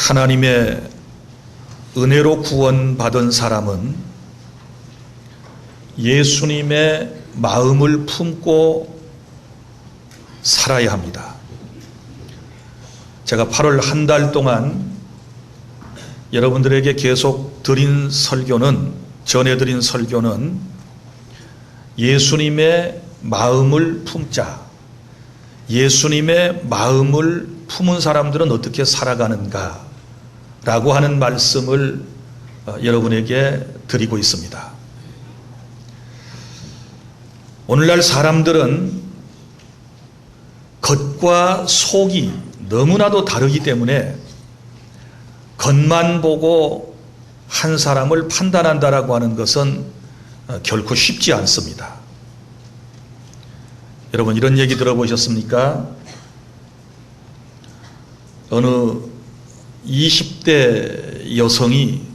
하나님의 은혜로 구원받은 사람은 예수님의 마음을 품고 살아야 합니다. 제가 8월 한 달 동안 여러분들에게 계속 전해드린 설교는 예수님의 마음을 품자, 예수님의 마음을 품은 사람들은 어떻게 살아가는가 라고 하는 말씀을 여러분에게 드리고 있습니다. 오늘날 사람들은 겉과 속이 너무나도 다르기 때문에 겉만 보고 한 사람을 판단한다라고 하는 것은 결코 쉽지 않습니다. 여러분, 이런 얘기 들어보셨습니까? 어느 20대 여성이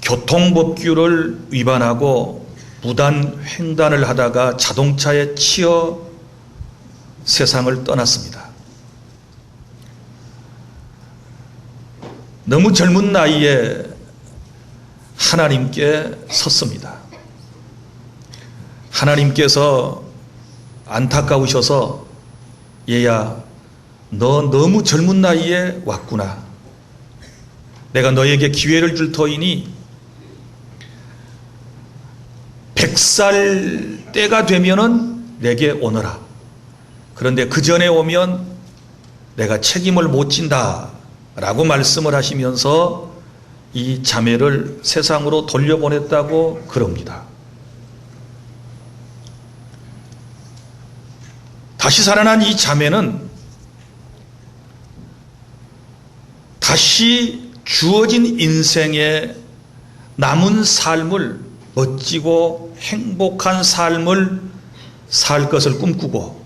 교통법규를 위반하고 무단 횡단을 하다가 자동차에 치여 세상을 떠났습니다. 너무 젊은 나이에 하나님께 섰습니다. 하나님께서 안타까우셔서 얘야, 너 너무 젊은 나이에 왔구나. 내가 너에게 기회를 줄 터이니 100살 때가 되면은 내게 오너라. 그런데 그 전에 오면 내가 책임을 못 진다 라고 말씀을 하시면서 이 자매를 세상으로 돌려보냈다고 그럽니다. 다시 살아난 이 자매는 다시 주어진 인생의 남은 삶을, 멋지고 행복한 삶을 살 것을 꿈꾸고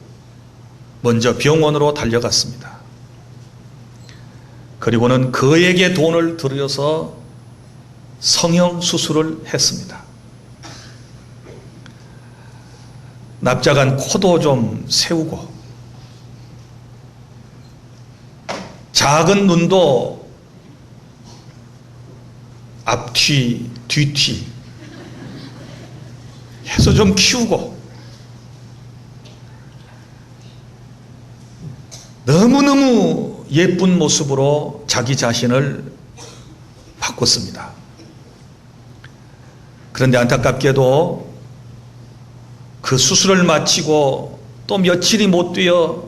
먼저 병원으로 달려갔습니다. 그리고는 그에게 돈을 들여서 성형수술을 했습니다. 납작한 코도 좀 세우고 작은 눈도 앞뒤, 뒤뒤 해서 좀 키우고 너무너무 예쁜 모습으로 자기 자신을 바꿨습니다. 그런데 안타깝게도 그 수술을 마치고 또 며칠이 못 되어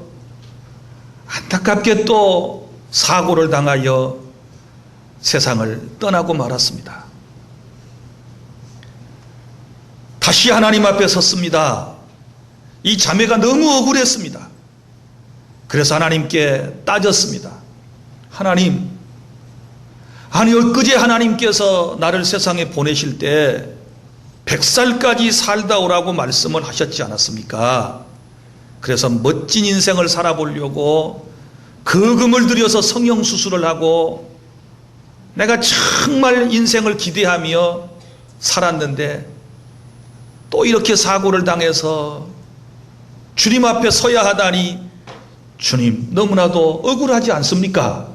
안타깝게 또 사고를 당하여 세상을 떠나고 말았습니다. 다시 하나님 앞에 섰습니다. 이 자매가 너무 억울했습니다. 그래서 하나님께 따졌습니다. 하나님, 아니 엊그제 하나님께서 나를 세상에 보내실 때 100살까지 살다 오라고 말씀을 하셨지 않았습니까? 그래서 멋진 인생을 살아보려고 거금을 들여서 성형수술을 하고 내가 정말 인생을 기대하며 살았는데 또 이렇게 사고를 당해서 주님 앞에 서야 하다니 주님, 너무나도 억울하지 않습니까?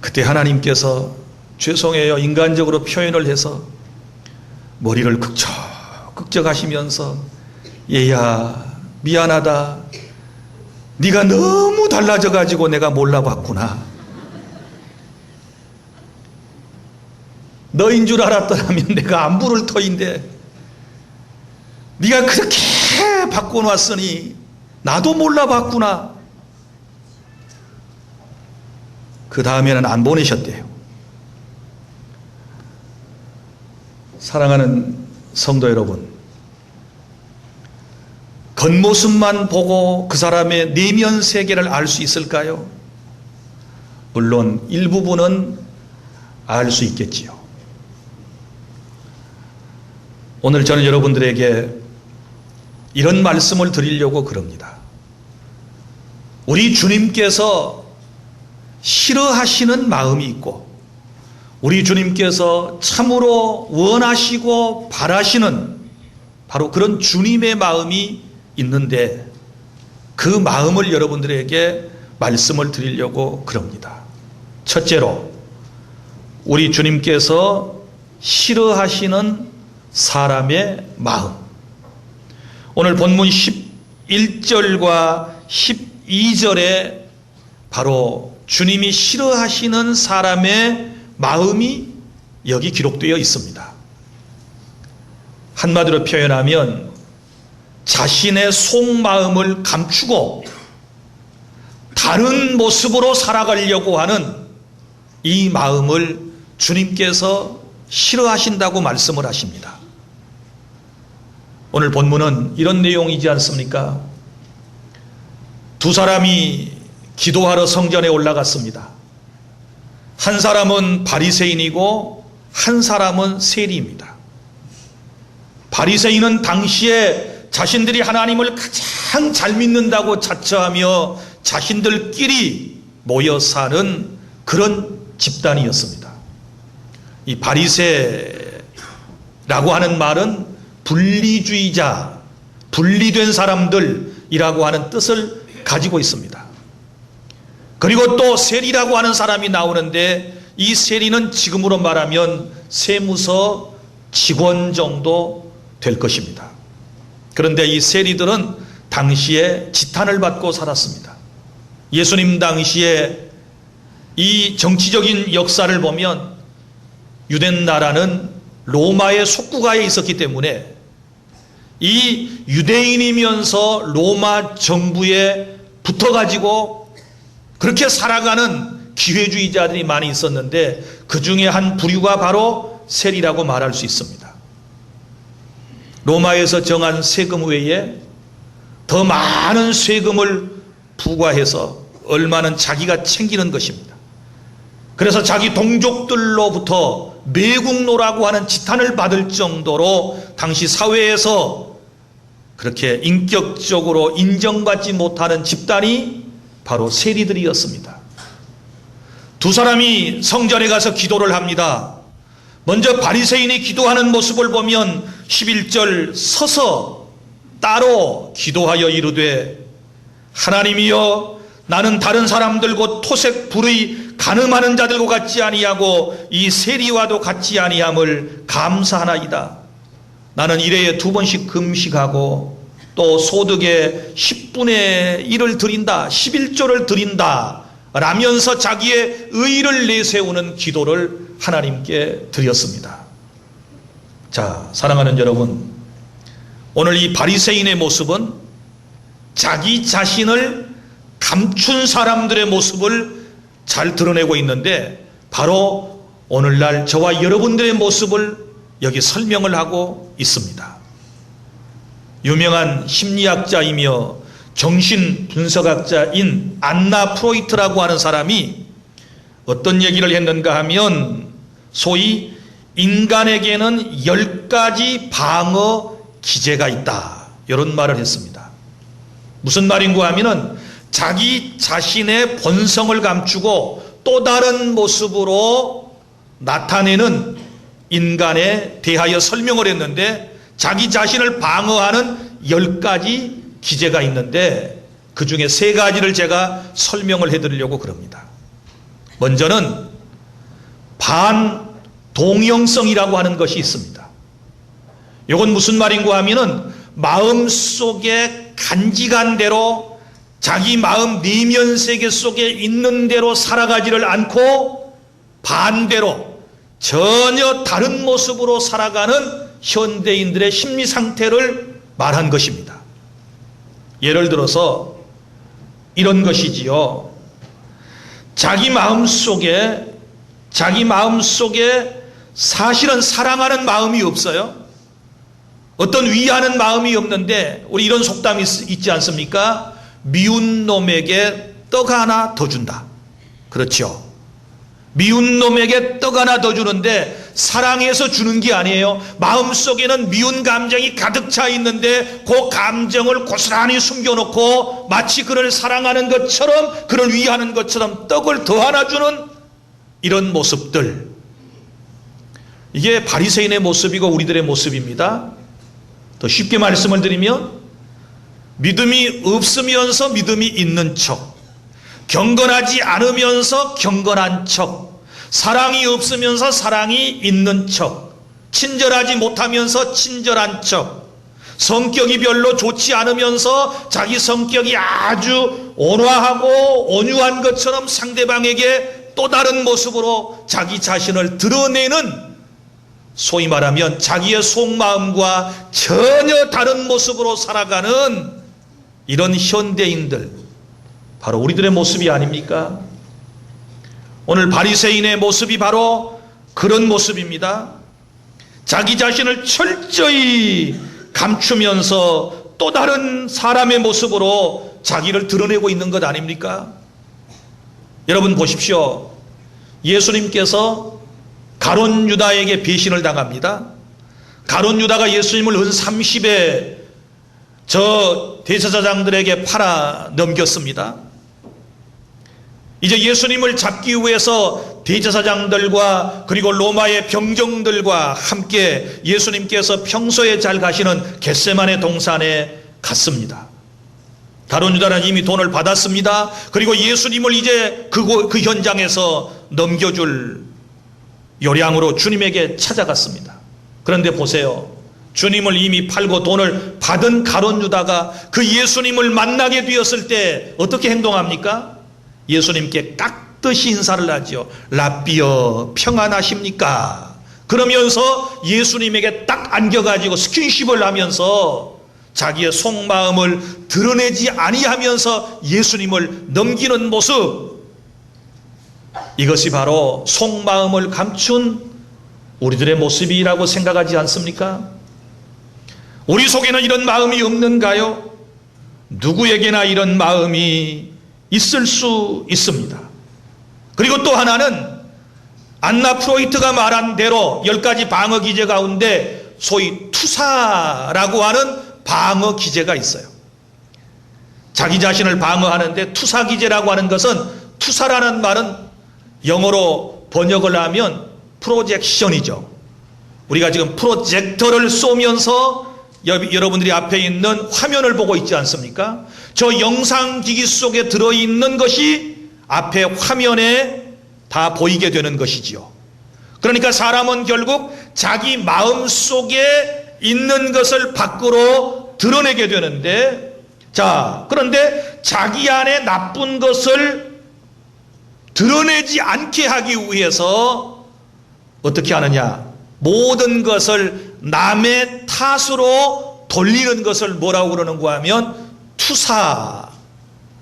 그때 하나님께서 죄송해요, 인간적으로 표현을 해서 머리를 극적극적 하시면서 얘야, 미안하다. 네가 너무 달라져 가지고 내가 몰라봤구나. 너인 줄 알았더라면 내가 안 부를 터인데 네가 그렇게 바꿔놨으니 나도 몰라봤구나. 그 다음에는 안 보내셨대요. 사랑하는 성도 여러분, 겉모습만 보고 그 사람의 내면 세계를 알 수 있을까요? 물론 일부분은 알 수 있겠지요. 오늘 저는 여러분들에게 이런 말씀을 드리려고 그럽니다. 우리 주님께서 싫어하시는 마음이 있고 우리 주님께서 참으로 원하시고 바라시는 바로 그런 주님의 마음이 있는데 그 마음을 여러분들에게 말씀을 드리려고 그럽니다. 첫째로, 우리 주님께서 싫어하시는 사람의 마음. 오늘 본문 11절과 12절에 바로 주님이 싫어하시는 사람의 마음이 여기 기록되어 있습니다. 한마디로 표현하면 자신의 속마음을 감추고 다른 모습으로 살아가려고 하는 이 마음을 주님께서 싫어하신다고 말씀을 하십니다. 오늘 본문은 이런 내용이지 않습니까? 두 사람이 기도하러 성전에 올라갔습니다. 한 사람은 바리새인이고 한 사람은 세리입니다. 바리새인은 당시에 자신들이 하나님을 가장 잘 믿는다고 자처하며 자신들끼리 모여 사는 그런 집단이었습니다. 이 바리새라고 하는 말은 분리주의자, 분리된 사람들이라고 하는 뜻을 가지고 있습니다. 그리고 또 세리라고 하는 사람이 나오는데 이 세리는 지금으로 말하면 세무서 직원 정도 될 것입니다. 그런데 이 세리들은 당시에 지탄을 받고 살았습니다. 예수님 당시에 이 정치적인 역사를 보면 유대 나라는 로마의 속국하에 있었기 때문에 이 유대인이면서 로마 정부에 붙어가지고 그렇게 살아가는 기회주의자들이 많이 있었는데 그 중에 한 부류가 바로 세리라고 말할 수 있습니다. 로마에서 정한 세금 외에 더 많은 세금을 부과해서 얼마는 자기가 챙기는 것입니다. 그래서 자기 동족들로부터 매국노라고 하는 지탄을 받을 정도로 당시 사회에서 그렇게 인격적으로 인정받지 못하는 집단이 바로 세리들이었습니다. 두 사람이 성전에 가서 기도를 합니다. 먼저 바리새인이 기도하는 모습을 보면 11절 서서 따로 기도하여 이르되 하나님이여 나는 다른 사람들 곧 토색 불의 간음하는 자들과 같지 아니하고 이 세리와도 같지 아니함을 감사하나이다. 나는 일회에 2번씩 금식하고 또 소득의 10분의 1을 드린다, 11조를 드린다 라면서 자기의 의를 내세우는 기도를 하나님께 드렸습니다. 자, 사랑하는 여러분, 오늘 이 바리새인의 모습은 자기 자신을 감춘 사람들의 모습을 잘 드러내고 있는데 바로 오늘날 저와 여러분들의 모습을 여기 설명을 하고 있습니다. 유명한 심리학자이며 정신분석학자인 안나 프로이트라고 하는 사람이 어떤 얘기를 했는가 하면 소위 인간에게는 10가지 방어 기제가 있다, 이런 말을 했습니다. 무슨 말인가 하면은 자기 자신의 본성을 감추고 또 다른 모습으로 나타내는 인간에 대하여 설명을 했는데 자기 자신을 방어하는 10가지 기제가 있는데 그 중에 3가지를 제가 설명을 해드리려고 그럽니다. 먼저는 반동형성이라고 하는 것이 있습니다. 이건 무슨 말인가 하면은 마음속에 간직한 대로 자기 마음 내면 세계 속에 있는 대로 살아가지를 않고 반대로 전혀 다른 모습으로 살아가는 현대인들의 심리 상태를 말한 것입니다. 예를 들어서 이런 것이지요. 자기 마음 속에 사실은 사랑하는 마음이 없어요. 어떤 위하는 마음이 없는데 우리 이런 속담이 있지 않습니까? 미운 놈에게 떡 하나 더 준다. 그렇죠. 미운 놈에게 떡 하나 더 주는데 사랑해서 주는 게 아니에요. 마음속에는 미운 감정이 가득 차 있는데 그 감정을 고스란히 숨겨놓고 마치 그를 사랑하는 것처럼 그를 위하는 것처럼 떡을 더 하나 주는 이런 모습들, 이게 바리새인의 모습이고 우리들의 모습입니다. 더 쉽게 말씀을 드리면 믿음이 없으면서 믿음이 있는 척, 경건하지 않으면서 경건한 척, 사랑이 없으면서 사랑이 있는 척, 친절하지 못하면서 친절한 척, 성격이 별로 좋지 않으면서 자기 성격이 아주 온화하고 온유한 것처럼 상대방에게 또 다른 모습으로 자기 자신을 드러내는, 소위 말하면 자기의 속마음과 전혀 다른 모습으로 살아가는 이런 현대인들, 바로 우리들의 모습이 아닙니까? 오늘 바리새인의 모습이 바로 그런 모습입니다. 자기 자신을 철저히 감추면서 또 다른 사람의 모습으로 자기를 드러내고 있는 것 아닙니까? 여러분 보십시오. 예수님께서 가룟 유다에게 배신을 당합니다. 가룟 유다가 예수님을 은 30에 저 대제사장들에게 팔아 넘겼습니다. 이제 예수님을 잡기 위해서 대제사장들과 그리고 로마의 병정들과 함께 예수님께서 평소에 잘 가시는 겟세마네 동산에 갔습니다. 가룟 유다는 이미 돈을 받았습니다. 그리고 예수님을 이제 그 현장에서 넘겨줄 요량으로 주님에게 찾아갔습니다. 그런데 보세요. 주님을 이미 팔고 돈을 받은 가룟 유다가 그 예수님을 만나게 되었을 때 어떻게 행동합니까? 예수님께 깍듯이 인사를 하죠. 라삐어 평안하십니까? 그러면서 예수님에게 딱 안겨가지고 스킨십을 하면서 자기의 속마음을 드러내지 아니하면서 예수님을 넘기는 모습, 이것이 바로 속마음을 감춘 우리들의 모습이라고 생각하지 않습니까? 우리 속에는 이런 마음이 없는가요? 누구에게나 이런 마음이 있을 수 있습니다. 그리고 또 하나는 안나 프로이트가 말한 대로 10가지 방어 기제 가운데 소위 투사라고 하는 방어 기제가 있어요. 자기 자신을 방어하는데 투사 기제라고 하는 것은, 투사라는 말은 영어로 번역을 하면 프로젝션이죠. 우리가 지금 프로젝터를 쏘면서 여러분들이 앞에 있는 화면을 보고 있지 않습니까? 저 영상기기 속에 들어있는 것이 앞에 화면에 다 보이게 되는 것이지요. 그러니까 사람은 결국 자기 마음 속에 있는 것을 밖으로 드러내게 되는데, 자, 그런데 자기 안에 나쁜 것을 드러내지 않게 하기 위해서 어떻게 하느냐? 모든 것을 남의 탓으로 돌리는 것을 뭐라고 그러는가 하면 투사,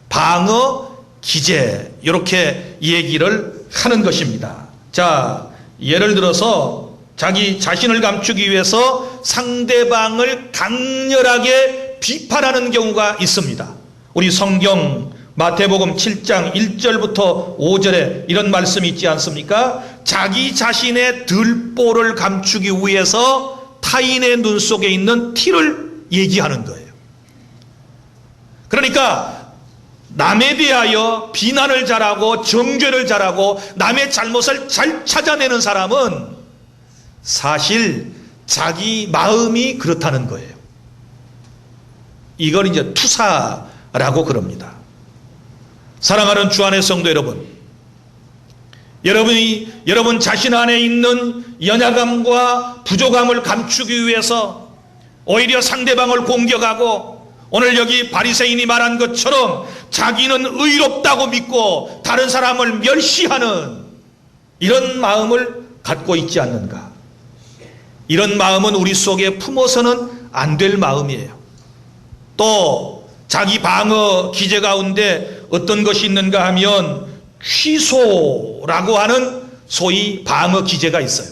방어, 기제, 이렇게 얘기를 하는 것입니다. 자, 예를 들어서 자기 자신을 감추기 위해서 상대방을 강렬하게 비판하는 경우가 있습니다. 우리 성경 마태복음 7장 1절부터 5절에 이런 말씀이 있지 않습니까? 자기 자신의 들보를 감추기 위해서 타인의 눈 속에 있는 티를 얘기하는 거예요. 그러니까 남에 대하여 비난을 잘하고 정죄를 잘하고 남의 잘못을 잘 찾아내는 사람은 사실 자기 마음이 그렇다는 거예요. 이걸 이제 투사라고 그럽니다. 사랑하는 주 안의 성도 여러분, 여러분 자신 안에 있는 연약함과 부족함을 감추기 위해서 오히려 상대방을 공격하고, 오늘 여기 바리새인이 말한 것처럼 자기는 의롭다고 믿고 다른 사람을 멸시하는 이런 마음을 갖고 있지 않는가? 이런 마음은 우리 속에 품어서는 안 될 마음이에요. 또 자기 방어 기제 가운데 어떤 것이 있는가 하면 취소라고 하는 소위 방어 기제가 있어요.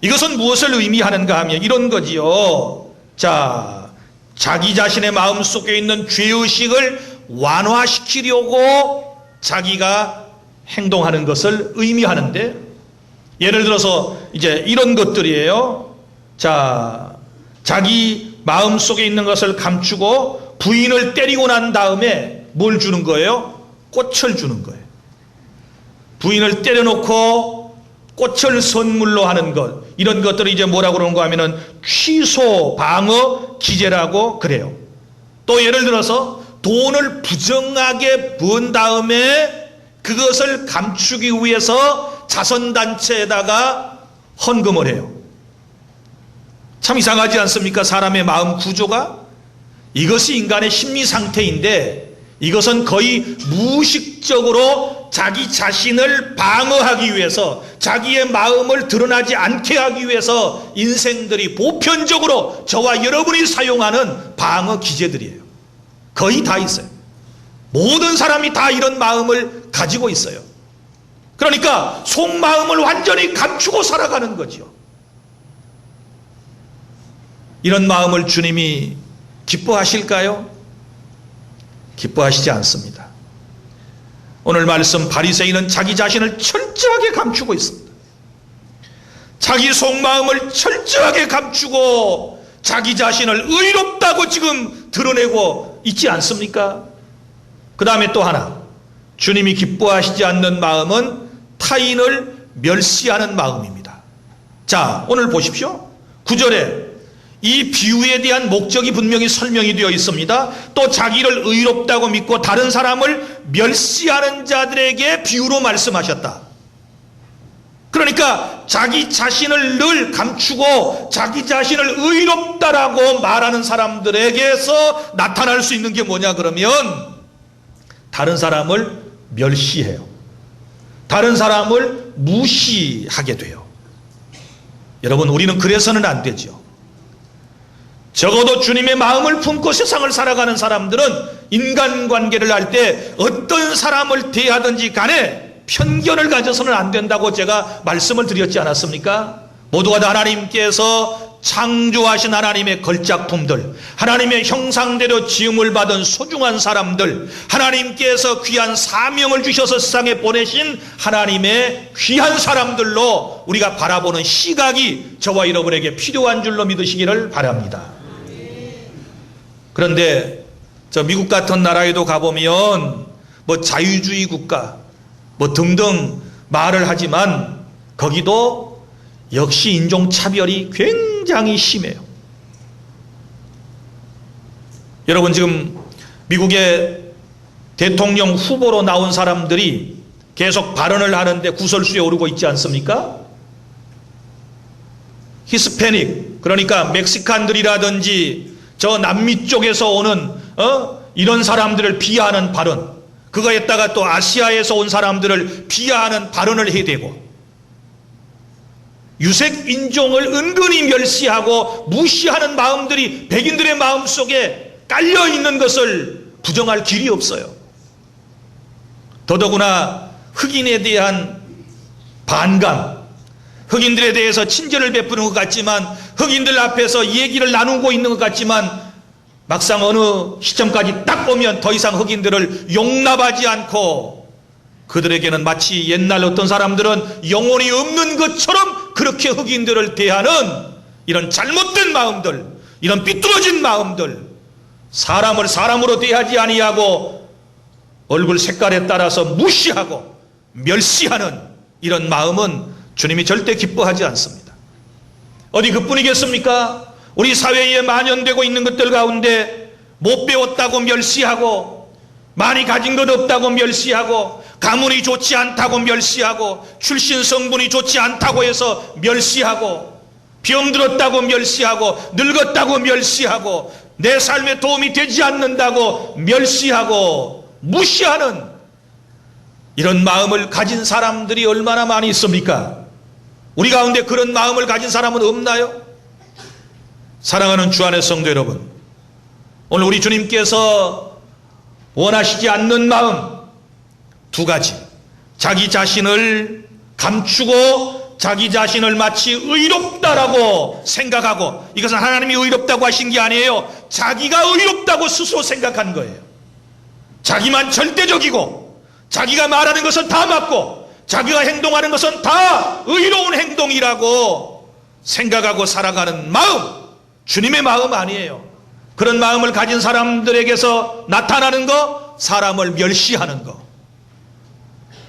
이것은 무엇을 의미하는가 하면 이런 거지요. 자, 자기 자신의 마음 속에 있는 죄의식을 완화시키려고 자기가 행동하는 것을 의미하는데, 예를 들어서 이제 이런 것들이에요. 자, 자기 마음 속에 있는 것을 감추고 부인을 때리고 난 다음에 뭘 주는 거예요? 꽃을 주는 거예요. 부인을 때려놓고 꽃을 선물로 하는 것, 이런 것들을 이제 뭐라고 그러는가 하면은 취소 방어 기제라고 그래요. 또 예를 들어서 돈을 부정하게 번 다음에 그것을 감추기 위해서 자선단체에다가 헌금을 해요. 참 이상하지 않습니까? 사람의 마음 구조가. 이것이 인간의 심리 상태인데 이것은 거의 무의식적으로 자기 자신을 방어하기 위해서, 자기의 마음을 드러나지 않게 하기 위해서 인생들이 보편적으로 저와 여러분이 사용하는 방어 기제들이에요. 거의 다 있어요. 모든 사람이 다 이런 마음을 가지고 있어요. 그러니까 속마음을 완전히 감추고 살아가는 거죠. 이런 마음을 주님이 기뻐하실까요? 기뻐하시지 않습니다. 오늘 말씀, 바리새인은 자기 자신을 철저하게 감추고 있습니다. 자기 속마음을 철저하게 감추고 자기 자신을 의롭다고 지금 드러내고 있지 않습니까? 그 다음에 또 하나, 주님이 기뻐하시지 않는 마음은 타인을 멸시하는 마음입니다. 자, 오늘 보십시오. 9절에 이 비유에 대한 목적이 분명히 설명이 되어 있습니다. 또 자기를 의롭다고 믿고 다른 사람을 멸시하는 자들에게 비유로 말씀하셨다. 그러니까 자기 자신을 늘 감추고 자기 자신을 의롭다라고 말하는 사람들에게서 나타날 수 있는 게 뭐냐 그러면 다른 사람을 멸시해요. 다른 사람을 무시하게 돼요. 여러분, 우리는 그래서는 안 되죠. 적어도 주님의 마음을 품고 세상을 살아가는 사람들은 인간관계를 할 때 어떤 사람을 대하든지 간에 편견을 가져서는 안 된다고 제가 말씀을 드렸지 않았습니까? 모두가 다 하나님께서 창조하신 하나님의 걸작품들, 하나님의 형상대로 지음을 받은 소중한 사람들, 하나님께서 귀한 사명을 주셔서 세상에 보내신 하나님의 귀한 사람들로 우리가 바라보는 시각이 저와 여러분에게 필요한 줄로 믿으시기를 바랍니다. 그런데 저 미국 같은 나라에도 가보면 뭐 자유주의 국가 뭐 등등 말을 하지만 거기도 역시 인종차별이 굉장히 심해요. 여러분, 지금 미국의 대통령 후보로 나온 사람들이 계속 발언을 하는데 구설수에 오르고 있지 않습니까? 히스패닉, 그러니까 멕시칸들이라든지 저 남미 쪽에서 오는 이런 사람들을 비하하는 발언, 그거에다가 또 아시아에서 온 사람들을 비하하는 발언을 해대고 유색 인종을 은근히 멸시하고 무시하는 마음들이 백인들의 마음속에 깔려 있는 것을 부정할 길이 없어요. 더더구나 흑인에 대한 반감, 흑인들에 대해서 친절을 베푸는 것 같지만, 흑인들 앞에서 얘기를 나누고 있는 것 같지만 막상 어느 시점까지 딱 보면 더 이상 흑인들을 용납하지 않고 그들에게는 마치 옛날 어떤 사람들은 영혼이 없는 것처럼 그렇게 흑인들을 대하는 이런 잘못된 마음들, 이런 삐뚤어진 마음들, 사람을 사람으로 대하지 아니하고 얼굴 색깔에 따라서 무시하고 멸시하는 이런 마음은 주님이 절대 기뻐하지 않습니다. 어디 그뿐이겠습니까? 우리 사회에 만연되고 있는 것들 가운데 못 배웠다고 멸시하고, 많이 가진 것 없다고 멸시하고, 가문이 좋지 않다고 멸시하고, 출신 성분이 좋지 않다고 해서 멸시하고, 병들었다고 멸시하고, 늙었다고 멸시하고, 내 삶에 도움이 되지 않는다고 멸시하고 무시하는 이런 마음을 가진 사람들이 얼마나 많이 있습니까? 우리 가운데 그런 마음을 가진 사람은 없나요? 사랑하는 주 안의 성도 여러분, 오늘 우리 주님께서 원하시지 않는 마음 두 가지, 자기 자신을 감추고 자기 자신을 마치 의롭다라고 생각하고, 이것은 하나님이 의롭다고 하신 게 아니에요. 자기가 의롭다고 스스로 생각한 거예요. 자기만 절대적이고 자기가 말하는 것은 다 맞고 자기가 행동하는 것은 다 의로운 행동이라고 생각하고 살아가는 마음, 주님의 마음 아니에요. 그런 마음을 가진 사람들에게서 나타나는 거, 사람을 멸시하는 거,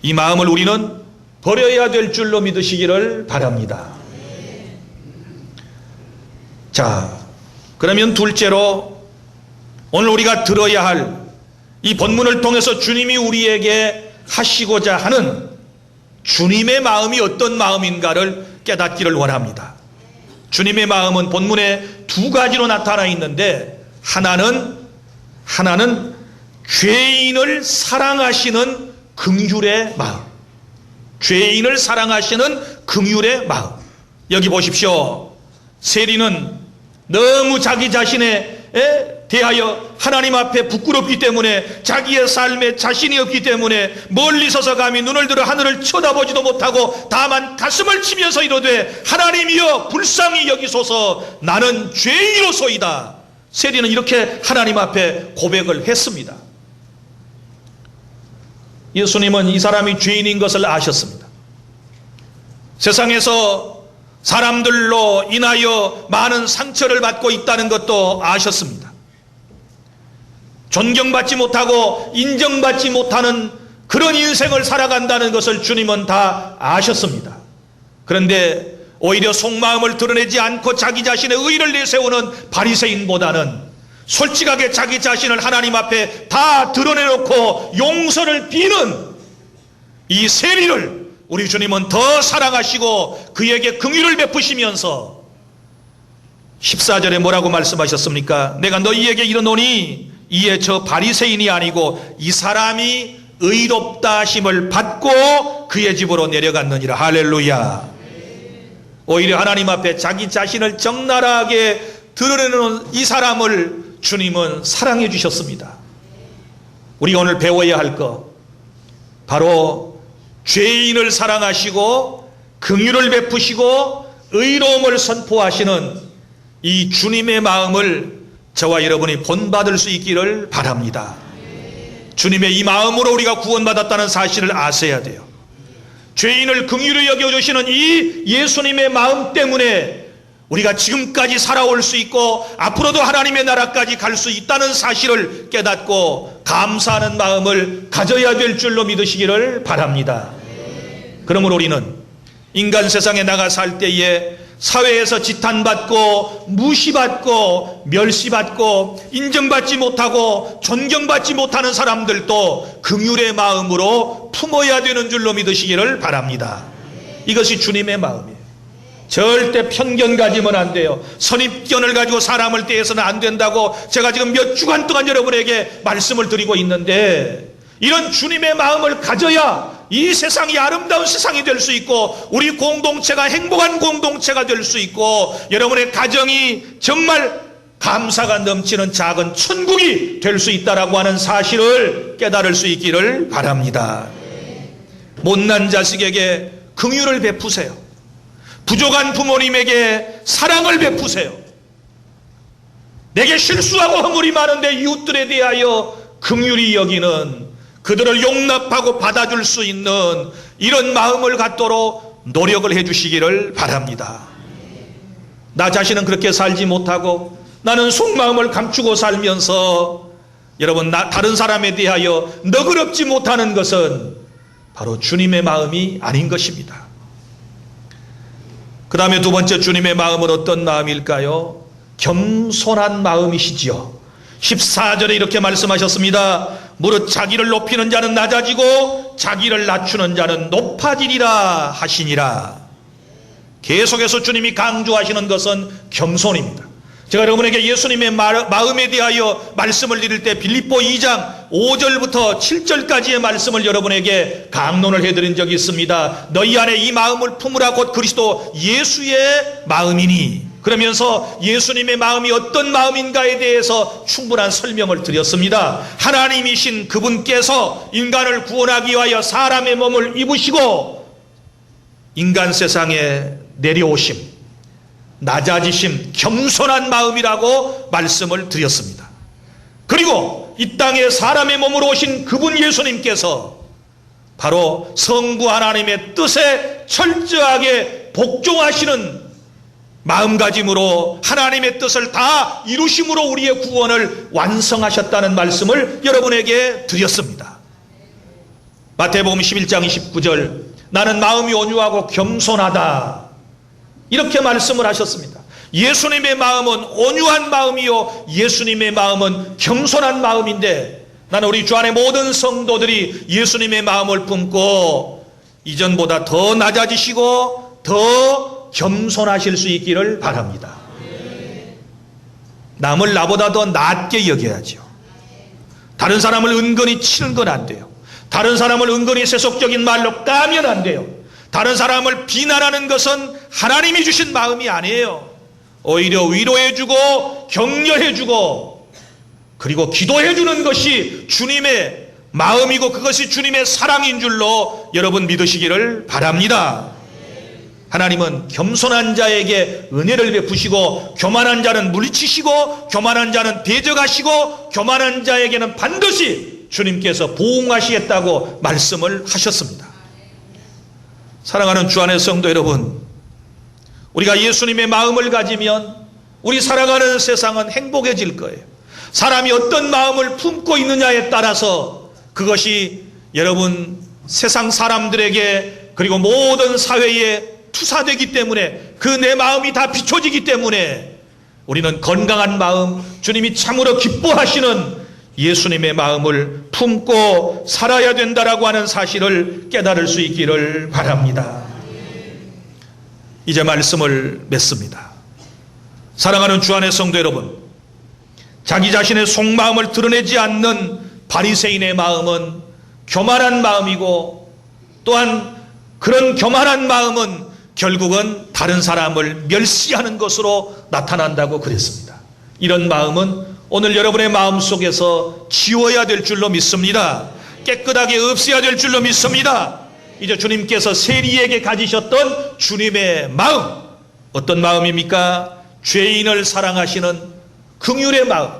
이 마음을 우리는 버려야 될 줄로 믿으시기를 바랍니다. 자, 그러면 둘째로 오늘 우리가 들어야 할 이 본문을 통해서 주님이 우리에게 하시고자 하는 주님의 마음이 어떤 마음인가를 깨닫기를 원합니다. 주님의 마음은 본문에 두 가지로 나타나 있는데, 하나는 죄인을 사랑하시는 긍휼의 마음. 죄인을 사랑하시는 긍휼의 마음. 여기 보십시오. 세리는 너무 자기 자신에 대하여 하나님 앞에 부끄럽기 때문에, 자기의 삶에 자신이 없기 때문에 멀리 서서 감히 눈을 들어 하늘을 쳐다보지도 못하고 다만 가슴을 치면서 이르되 하나님이여 불쌍히 여기소서, 나는 죄인이로소이다. 세리는 이렇게 하나님 앞에 고백을 했습니다. 예수님은 이 사람이 죄인인 것을 아셨습니다. 세상에서 사람들로 인하여 많은 상처를 받고 있다는 것도 아셨습니다. 존경받지 못하고 인정받지 못하는 그런 인생을 살아간다는 것을 주님은 다 아셨습니다. 그런데 오히려 속마음을 드러내지 않고 자기 자신의 의를 내세우는 바리새인보다는 솔직하게 자기 자신을 하나님 앞에 다 드러내놓고 용서를 비는 이 세리를 우리 주님은 더 사랑하시고 그에게 긍휼을 베푸시면서 14절에 뭐라고 말씀하셨습니까? 내가 너희에게 이르노니 이에 저 바리새인이 아니고 이 사람이 의롭다 하심을 받고 그의 집으로 내려갔느니라. 할렐루야. 오히려 하나님 앞에 자기 자신을 적나라하게 드러내는 이 사람을 주님은 사랑해 주셨습니다. 우리가 오늘 배워야 할 것, 바로 죄인을 사랑하시고 긍휼을 베푸시고 의로움을 선포하시는 이 주님의 마음을 저와 여러분이 본받을 수 있기를 바랍니다. 주님의 이 마음으로 우리가 구원받았다는 사실을 아셔야 돼요. 죄인을 긍휼히 여겨주시는 이 예수님의 마음 때문에 우리가 지금까지 살아올 수 있고 앞으로도 하나님의 나라까지 갈 수 있다는 사실을 깨닫고 감사하는 마음을 가져야 될 줄로 믿으시기를 바랍니다. 그러므로 우리는 인간 세상에 나가 살 때에 사회에서 지탄받고 무시받고 멸시받고 인정받지 못하고 존경받지 못하는 사람들도 긍휼의 마음으로 품어야 되는 줄로 믿으시기를 바랍니다. 이것이 주님의 마음이에요. 절대 편견 가지면 안 돼요. 선입견을 가지고 사람을 대해서는 안 된다고 제가 지금 몇 주간 동안 여러분에게 말씀을 드리고 있는데, 이런 주님의 마음을 가져야 이 세상이 아름다운 세상이 될 수 있고 우리 공동체가 행복한 공동체가 될 수 있고 여러분의 가정이 정말 감사가 넘치는 작은 천국이 될 수 있다라고 하는 사실을 깨달을 수 있기를 바랍니다. 못난 자식에게 긍휼을 베푸세요. 부족한 부모님에게 사랑을 베푸세요. 내게 실수하고 허물이 많은데 이웃들에 대하여 긍휼히 여기는, 그들을 용납하고 받아줄 수 있는 이런 마음을 갖도록 노력을 해주시기를 바랍니다. 나 자신은 그렇게 살지 못하고 나는 속마음을 감추고 살면서 여러분 다른 사람에 대하여 너그럽지 못하는 것은 바로 주님의 마음이 아닌 것입니다. 그 다음에 두 번째 주님의 마음은 어떤 마음일까요? 겸손한 마음이시지요. 14절에 이렇게 말씀하셨습니다. 무릇 자기를 높이는 자는 낮아지고 자기를 낮추는 자는 높아지리라 하시니라. 계속해서 주님이 강조하시는 것은 겸손입니다. 제가 여러분에게 예수님의 마음에 대하여 말씀을 드릴 때 빌립보 2장 5절부터 7절까지의 말씀을 여러분에게 강론을 해드린 적이 있습니다. 너희 안에 이 마음을 품으라 곧 그리스도 예수의 마음이니, 그러면서 예수님의 마음이 어떤 마음인가에 대해서 충분한 설명을 드렸습니다. 하나님이신 그분께서 인간을 구원하기 위하여 사람의 몸을 입으시고 인간 세상에 내려오심, 낮아지심, 겸손한 마음이라고 말씀을 드렸습니다. 그리고 이 땅에 사람의 몸으로 오신 그분 예수님께서 바로 성부 하나님의 뜻에 철저하게 복종하시는 마음가짐으로 하나님의 뜻을 다 이루심으로 우리의 구원을 완성하셨다는 말씀을 여러분에게 드렸습니다. 마태복음 11장 29절, 나는 마음이 온유하고 겸손하다, 이렇게 말씀을 하셨습니다. 예수님의 마음은 온유한 마음이요 예수님의 마음은 겸손한 마음인데, 나는 우리 주 안의 모든 성도들이 예수님의 마음을 품고 이전보다 더 낮아지시고 더 겸손하실 수 있기를 바랍니다. 남을 나보다 더 낮게 여겨야죠. 다른 사람을 은근히 치는 건 안 돼요. 다른 사람을 은근히 세속적인 말로 까면 안 돼요. 다른 사람을 비난하는 것은 하나님이 주신 마음이 아니에요. 오히려 위로해주고 격려해주고 그리고 기도해주는 것이 주님의 마음이고 그것이 주님의 사랑인 줄로 여러분 믿으시기를 바랍니다. 하나님은 겸손한 자에게 은혜를 베푸시고 교만한 자는 물리치시고 교만한 자는 대적하시고 교만한 자에게는 반드시 주님께서 보응하시겠다고 말씀을 하셨습니다. 사랑하는 주 안의 성도 여러분, 우리가 예수님의 마음을 가지면 우리 살아가는 세상은 행복해질 거예요. 사람이 어떤 마음을 품고 있느냐에 따라서 그것이 여러분 세상 사람들에게 그리고 모든 사회에 투사되기 때문에 그 내 마음이 다 비춰지기 때문에 우리는 건강한 마음, 주님이 참으로 기뻐하시는 예수님의 마음을 품고 살아야 된다라고 하는 사실을 깨달을 수 있기를 바랍니다. 이제 말씀을 맺습니다. 사랑하는 주 안의 성도 여러분, 자기 자신의 속마음을 드러내지 않는 바리새인의 마음은 교만한 마음이고 또한 그런 교만한 마음은 결국은 다른 사람을 멸시하는 것으로 나타난다고 그랬습니다. 이런 마음은 오늘 여러분의 마음 속에서 지워야 될 줄로 믿습니다. 깨끗하게 없애야 될 줄로 믿습니다. 이제 주님께서 세리에게 가지셨던 주님의 마음, 어떤 마음입니까? 죄인을 사랑하시는 긍휼의 마음,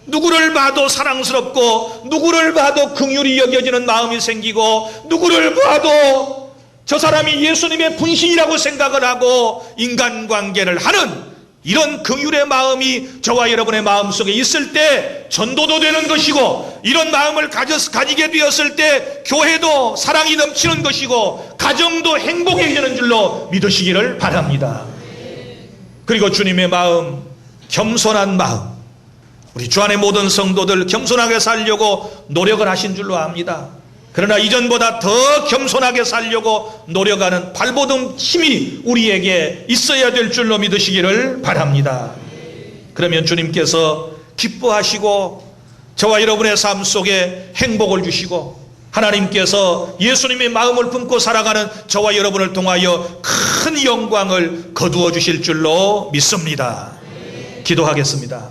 누구를 봐도 사랑스럽고 누구를 봐도 긍휼히 여겨지는 마음이 생기고 누구를 봐도 저 사람이 예수님의 분신이라고 생각을 하고 인간관계를 하는 이런 긍휼의 마음이 저와 여러분의 마음속에 있을 때 전도도 되는 것이고 이런 마음을 가지게 되었을 때 교회도 사랑이 넘치는 것이고 가정도 행복해지는 줄로 믿으시기를 바랍니다. 그리고 주님의 마음, 겸손한 마음, 우리 주 안의 모든 성도들 겸손하게 살려고 노력을 하신 줄로 압니다. 그러나 이전보다 더 겸손하게 살려고 노력하는 발버둥 힘이 우리에게 있어야 될 줄로 믿으시기를 바랍니다. 그러면 주님께서 기뻐하시고 저와 여러분의 삶 속에 행복을 주시고 하나님께서 예수님의 마음을 품고 살아가는 저와 여러분을 통하여 큰 영광을 거두어 주실 줄로 믿습니다. 기도하겠습니다.